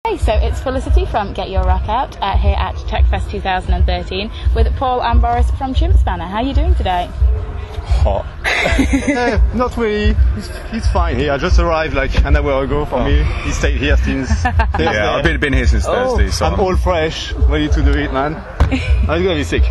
Hey, so it's Felicity from GetYourRockOut here at TechFest 2013 with Paul and Boris from Chimp. How are you doing today? Hot. Not really. He's fine here. I just arrived like an hour ago for me. He stayed here since Thursday. Yeah, I've been here since Thursday. So I'm all fresh, ready to do it, man. I'm gonna be sick.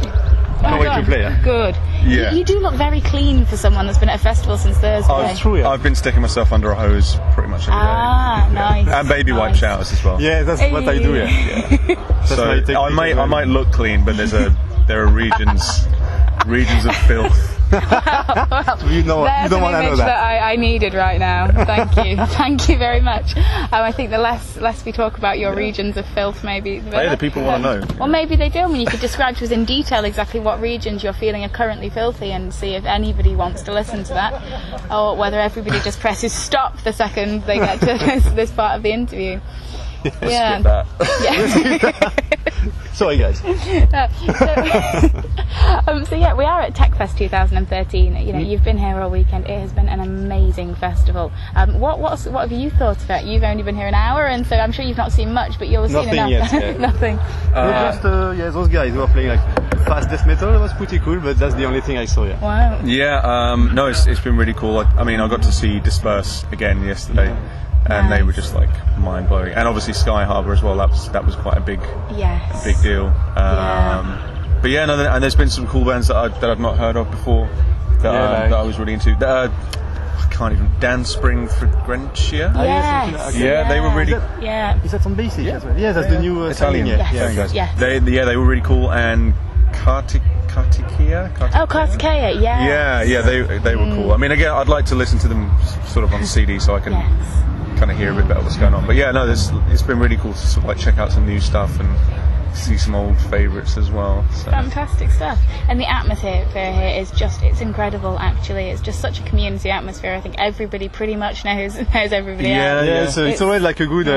Can't wait to play. Good. Yeah. You do look very clean for someone that's been at a festival since Thursday. Oh, it's true. Yeah. I've been sticking myself under a hose pretty much every day. Ah, nice. And baby wipe showers as well. Yeah, that's what I do. Yeah. So I might look clean, but there are regions of filth. You don't want to know that I needed right now. Thank you very much. I think the less we talk about your regions of filth, maybe The people want to know. Well, maybe they do. I mean, you could describe to us in detail exactly what regions you're feeling are currently filthy, and see if anybody wants to listen to that, or whether everybody just presses stop the second they get to this part of the interview. Skip that. Yeah. Sorry, guys. So yeah, we are at TechFest 2013. You know, you've been here all weekend. It has been an amazing festival. What have you thought of it? You've only been here an hour, and so I'm sure you've not seen much, but you've seen enough. Yet, yeah. Nothing. Those guys who are playing like fast death metal. It was pretty cool, but that's the only thing I saw. Yeah. Wow. Yeah. No, it's been really cool. I mean, I got to see Disperse again yesterday. And they were just like mind blowing, and obviously Sky Harbour as well. That was quite a big deal. But yeah, no, and there's been some cool bands that I've not heard of before that I was really into. I can't even dance Spring Fragrantia. Yes. They were really. Is that on basic as well? Yeah, that's the new Italian. Yes. They were really cool, and Kartikeya. Oh, Kartikeya, yeah. Yeah, they were cool. I mean, again, I'd like to listen to them sort of on CD so I can kind of hear a bit better what's going on. But yeah, no, it's been really cool to sort of like check out some new stuff and see some old favourites as well. So. Fantastic stuff. And the atmosphere here is it's incredible, actually. It's just such a community atmosphere. I think everybody pretty much knows everybody else. Yeah, so it's always like a good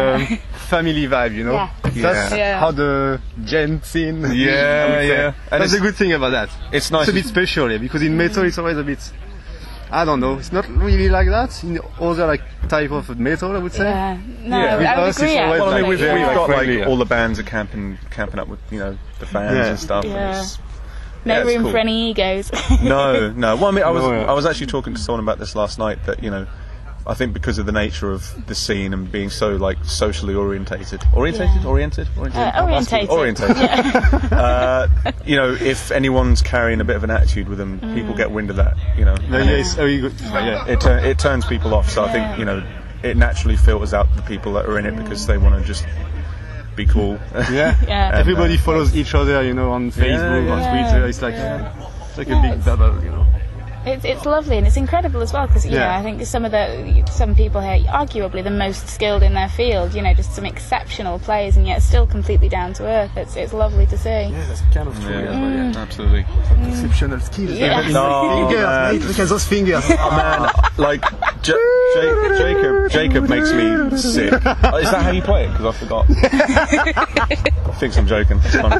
family vibe, you know? That's how the gen scene Yeah. And that's a good thing about that. It's nice. It's a bit special, because in metal it's always a bit, I don't know, it's not really like that in other like type of metal, I would say. Yeah, no, I would agree. Well, I mean, we've got friendly, like all the bands are camping up with the fans and stuff. Yeah. And No room cool. for any egos. No. Well, I mean, I was actually talking to someone about this last night that I think because of the nature of the scene and being so like socially orientated. If anyone's carrying a bit of an attitude with them, people get wind of that. It's very good. It turns people off. So I think it naturally filters out the people that are in it because they want to just be cool. And, everybody follows each other, on Facebook, on Twitter. It's like a big bubble, It's lovely, and it's incredible as well, because I think some people here, arguably the most skilled in their field, just some exceptional players, and yet still completely down to earth. It's lovely to see. Yeah, that's kind of true. Absolutely. Exceptional skills. Yeah. Fingers, look at those fingers. Oh man, like Jacob makes me sick. Is that how you play it? Because I forgot. I think I'm joking. It's funny.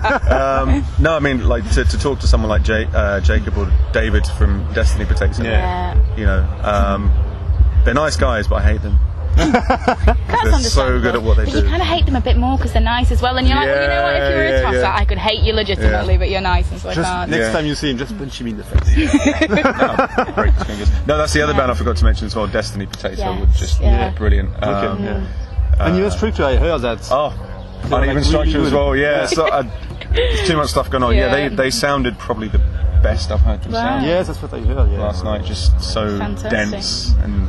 No, I mean, like to talk to someone like Jacob or David from Destiny Protection. They're nice guys, but I hate them. They're so good at what they do. You kind of hate them a bit more because they're nice as well, and you're like, well, you know what? If you were a tosser, I could hate you legitimately, but you're nice, and so I can't. Next time you see him, just punch him in the face. Break his fingers. No, that's the other band I forgot to mention as well. Destiny Potato, which just brilliant. And even Structure, I heard that. Uneven Structure as well. Yeah, so there's too much stuff going on. Yeah, they sounded probably the best I've heard them sound. Yes, that's what I heard. Last night, just so dense and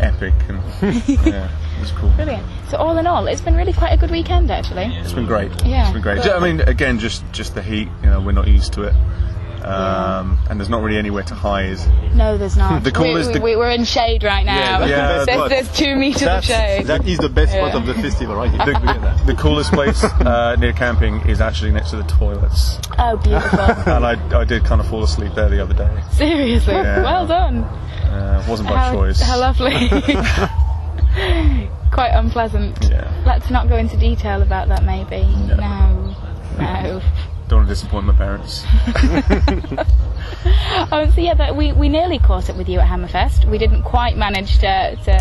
epic, and it was cool. Brilliant. So all in all, it's been really quite a good weekend, actually. It's been great. Yeah, it's been great. I mean, again, just the heat. We're not used to it. And there's not really anywhere to hide. No, there's not. We're in shade right now. There's 2 meters of shade. That is the best part of the festival, right? The coolest place near camping is actually next to the toilets. Oh, beautiful. And I did kind of fall asleep there the other day. Seriously? Yeah. Well done. It wasn't by choice. How lovely. Quite unpleasant. Yeah. Let's not go into detail about that, maybe. No. Don't want to disappoint my parents. But we nearly caught up with you at Hammerfest. We didn't quite manage to. So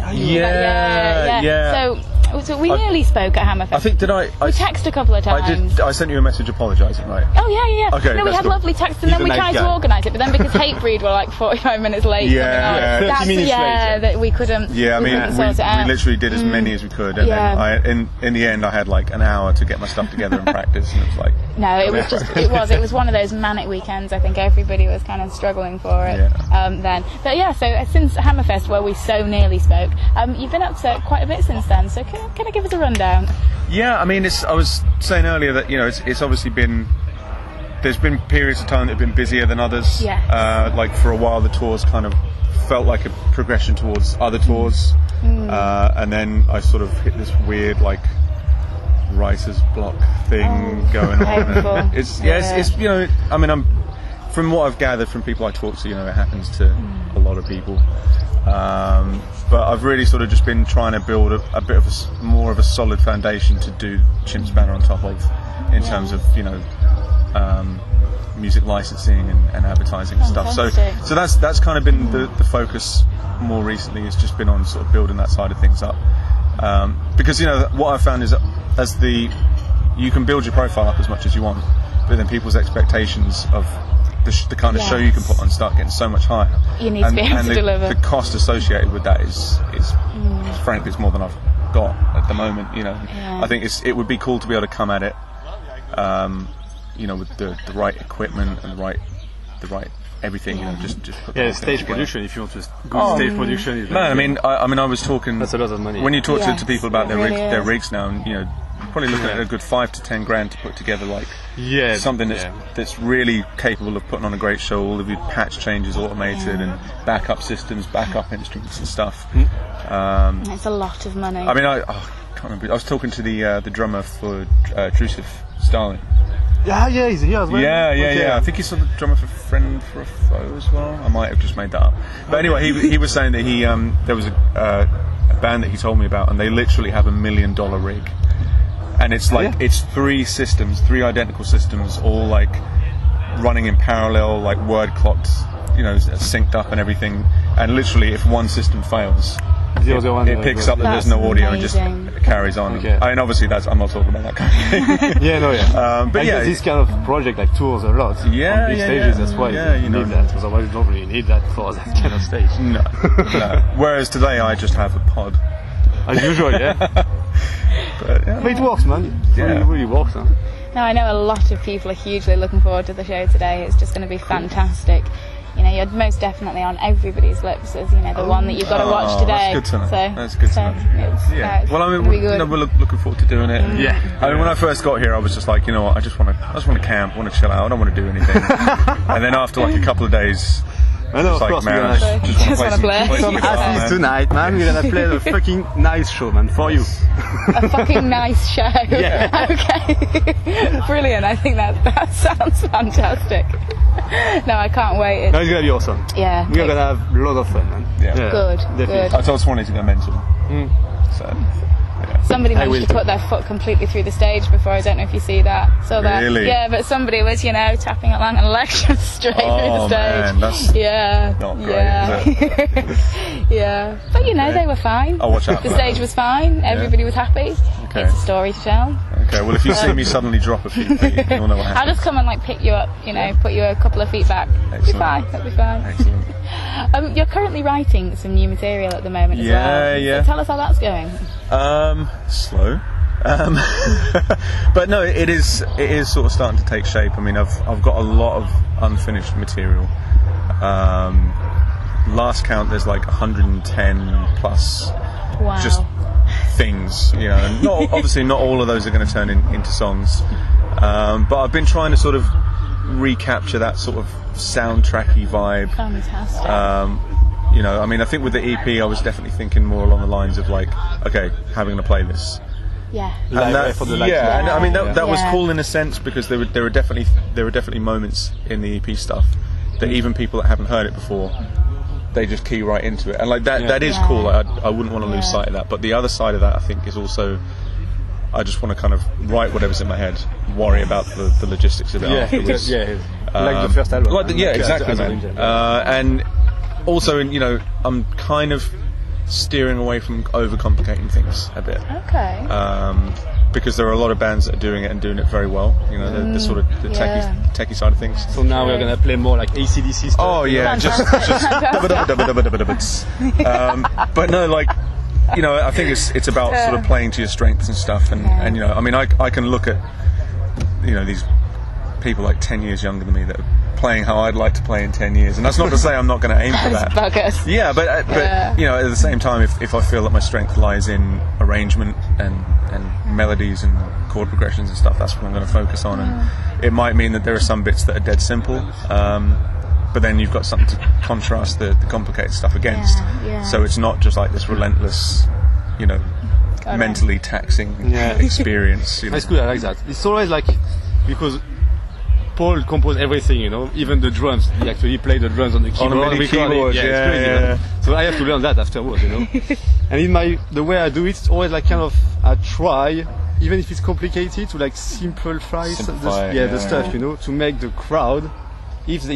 So we nearly spoke at Hammerfest. I think we texted a couple of times. I sent you a message apologising, right? Oh yeah. Okay, no, we had lovely texts, and then we tried to organise it, but then because Hatebreed were like 45 minutes late, 30 minutes late. That we couldn't. Yeah, I mean, we literally did as many as we could, and then in the end, I had like an hour to get my stuff together and practice, and it was like. No, it was just it was one of those manic weekends. I think everybody was kind of struggling for it then. But yeah, so since Hammerfest, where we so nearly spoke, you've been up to quite a bit since then. So can I give us a rundown? Yeah, I mean, I was saying earlier that it's obviously been. There's been periods of time that have been busier than others. Yeah. Like for a while, the tours kind of felt like a progression towards other tours, and then I sort of hit this weird like writer's block thing going on. And it's I mean, from what I've gathered from people I talk to, it happens to a lot of people. But I've really sort of just been trying to build a bit of more of a solid foundation to do Chimp's banner on top of, in terms of music licensing and advertising and stuff. So that's kind of been the focus more recently. It's just been on sort of building that side of things up, because what I've found is that you can build your profile up as much as you want, but then people's expectations of the kind of show you can put on start getting so much higher. You need to be able to deliver. The cost associated with that is frankly, it's more than I've got at the moment. I think it would be cool to be able to come at it, with the right equipment and the right everything. Just put stage production. If you want to go stage production, is I mean, I was talking. That's a lot of money. When you talk to people about their rigs now, and you're probably looking at a good $5 to $10 to put together something that's really capable of putting on a great show. All of your patch changes automated and backup systems, backup instruments and stuff. It's a lot of money. I mean, I can't remember. I was talking to the drummer for Drusive Starling. Yeah, he's here as well. Yeah. I think he's the drummer for Friend for a Foe as well. I might have just made that up. But anyway, he was saying that there was a band that he told me about, and they literally have $1 million rig. And it's it's 3 identical systems, all like running in parallel, like word clocked, synced up and everything. And literally, if one system fails, it picks up that there's no audio and just carries on. Okay. I mean, obviously, I'm not talking about that kind of thing. But this kind of project tours a lot on big stages. That's why you need that. Otherwise, you don't really need that for that kind of stage. No. Whereas today, I just have a pod. As usual, But it works, man. It really works, huh? No, I know a lot of people are hugely looking forward to the show today. It's just going to be fantastic. You're most definitely on everybody's lips as the one that you've got to watch today. That's good to know. That's good to know. Well, I mean, we're looking forward to doing it. I mean, when I first got here, I was just like, you know what? I just want to camp. I want to chill out. I don't want to do anything. And then after like a couple of days. I know, of course, man, just want to play some asses tonight, man. We're gonna play a fucking nice show, man, for you. A fucking nice show. Okay. Brilliant. I think that sounds fantastic. No, I can't wait. It's gonna be awesome. Yeah. We're gonna have a lot of fun, man. Yeah. Good. I told Swanee to go mental. So. Somebody managed to put their foot completely through the stage before. I don't know if you see that. Really? Yeah, but somebody was, tapping along and leg just straight through the stage. Man, that's not great, is it? But they were fine. I'll watch out. The stage was fine. Everybody was happy. Okay. It's a story to tell. Okay, well, if you see me suddenly drop a few feet, you'll know what happens. I'll just come and pick you up, put you a couple of feet back. Excellent. That'll be fine. Excellent. You're currently writing some new material at the moment as well. Yeah. So tell us how that's going. Slow. But no, it is sort of starting to take shape. I mean, I've got a lot of unfinished material. Last count, there's like 110 plus just things, and obviously not all of those are going to turn into songs, but I've been trying to sort of recapture that sort of soundtracky vibe. Fantastic. I mean, I think with the EP I was definitely thinking more along the lines of like, okay, having to play this. Yeah. And I mean that was cool in a sense, because there were definitely moments in the EP stuff that even people that haven't heard it before, they just key right into it, and like that is cool. Like, I wouldn't want to lose sight of that. But the other side of that, I think, is also, I just want to kind of write whatever's in my head, worry about the logistics of it afterwards. Like the first album. Exactly, man. And also, I'm kind of steering away from overcomplicating things a bit. Okay. Because there are a lot of bands that are doing it and doing it very well. You know, the sort of the techie side of things. So now we're gonna play more like AC/DC stuff. Oh yeah, just but no, like, you know, I think it's about sort of playing to your strengths and stuff, and you know, I mean, I can look at, you know, these people like 10 years younger than me that are playing how I'd like to play in 10 years, and that's not to say I'm not going to aim for that. Buggers. Yeah, but you know, at the same time, if I feel that my strength lies in arrangement and melodies and chord progressions and stuff, that's what I'm going to focus on. And it might mean that there are some bits that are dead simple, but then you've got something to contrast the complicated stuff against. So it's not just like this relentless, you know, mentally taxing experience. You know? That's good. I like that. It's always like, because Paul composed everything, you know, even the drums. He actually played the drums on the keyboard. On a MIDI keyboard, it's crazy, you know? So I have to learn that afterwards, you know. And in the way I do it, it's always like kind of, I try, even if it's complicated, to like simplify the stuff, you know, to make the crowd, if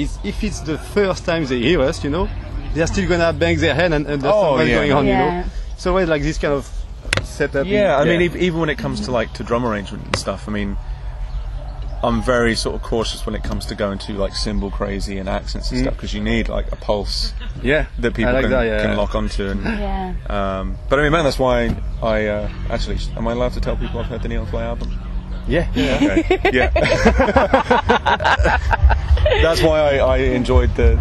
it's the first time they hear us, you know, they're still gonna bang their head and understand what's going on, you know. It's always like this kind of setup. Yeah, I mean, even when it comes to like to drum arrangement and stuff, I mean, I'm very sort of cautious when it comes to going to like cymbal crazy and accents and stuff, because you need like a pulse that people can lock onto. And, but I mean, man, that's why I actually, am I allowed to tell people I've heard the Neon Fly album? Yeah. Okay. Yeah. That's why I enjoyed the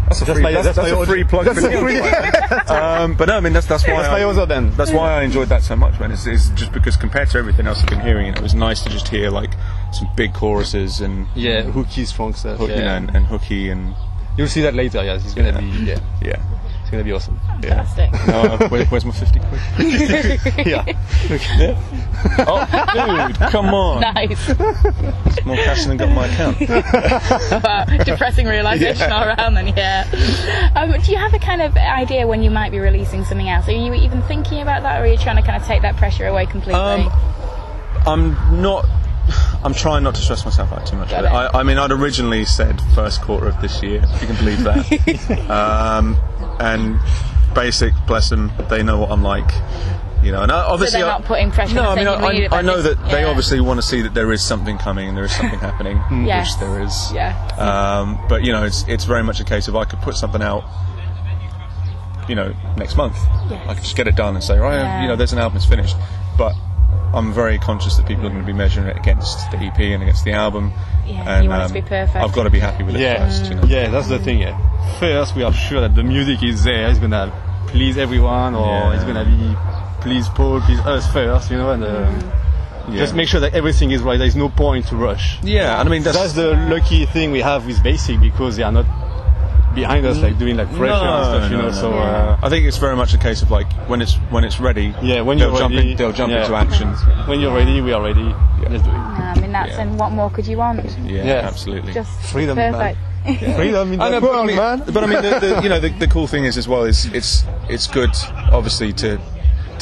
That's a free plug for Neon Fly. But no, I mean that's why that's why I enjoyed that so much, man. It's just because compared to everything else I've been hearing, it was nice to just hear like some big choruses and hooky strong stuff, you know, and hooky, and you'll see that later. Yes, it's gonna be it's gonna be awesome. Fantastic. Where's my 50 quid? Oh, dude, come on. Nice. It's more cash than got in my account. Wow, depressing realisation all around then, do you have a kind of idea when you might be releasing something else? Are you even thinking about that, or are you trying to kind of take that pressure away completely? I'm trying not to stress myself out too much. I mean, I'd originally said first quarter of this year, if you can believe that. And Basic, bless them, they know what I'm like. You know, and obviously, so they're not putting pressure. No, I mean, I know that they obviously want to see that there is something coming and there is something happening, which there is. But you know, it's very much a case of I could put something out, you know, next month. I could just get it done and say, right, you know, there's an album, it's finished. But I'm very conscious that people are going to be measuring it against the EP and against the album. And you want it to be perfect. I've got to be happy with it first. You know? Yeah, that's the thing. First, we are sure that the music is there. It's gonna please everyone, or it's gonna be please Paul, please us first. You know, and just make sure that everything is right. There is no point to rush. Yeah, and I mean that's the lucky thing we have with Basic, because they are not behind us like doing like pressure and stuff, you know. So I think it's very much a case of like when it's ready. When you're ready, they'll jump into action. When you're ready, we are ready. Let's do it. I mean, that's and what more could you want? Yeah, absolutely. Just freedom, perfect. Freedom in the world, man. But I mean, you know, the cool thing is as well is it's good, obviously, to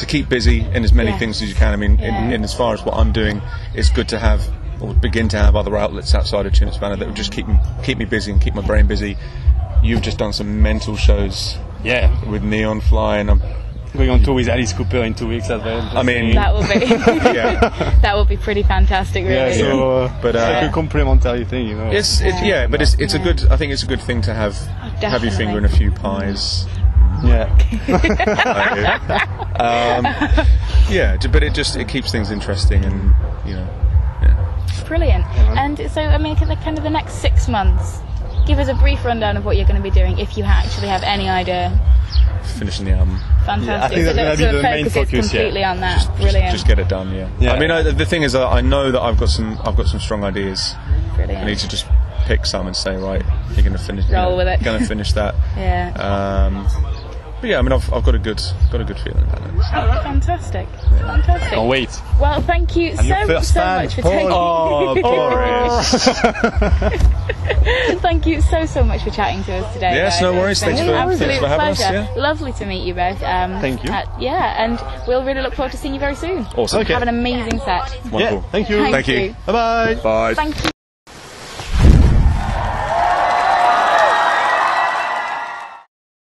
keep busy in as many things as you can. I mean, in as far as what I'm doing, it's good to have or begin to have other outlets outside of Chimp that will just keep me busy and keep my brain busy. You've just done some mental shows, with Neon Fly, and I'm going on tour with Alice Cooper in 2 weeks as well. I mean, that will be that will be pretty fantastic, really. But it's like a complementary thing, you know. It's a good. I think it's a good thing to have your finger in a few pies. But it keeps things interesting, and you know. Brilliant. And so, I mean, kind of the next 6 months. Give us a brief rundown of what you're going to be doing, if you actually have any idea. Finishing the album. Fantastic. I think that's going to be the main focus. Completely on that. Brilliant. Just get it done. I mean, the thing is, I know that I've got some strong ideas. Brilliant. I need to just pick some and say, right, you're going to finish. Roll with it. Going to finish that. But I mean, I've got a good feeling about it. Fantastic. Can't wait. Well, thank you so much for taking. Thank you so much for chatting to us today. Yes, no worries. Thanks for having us. Lovely to meet you both. Thank you. And we'll really look forward to seeing you very soon. Awesome. Have an amazing set. Wonderful. Thank you. Thank you. Bye-bye. Bye. Thank you.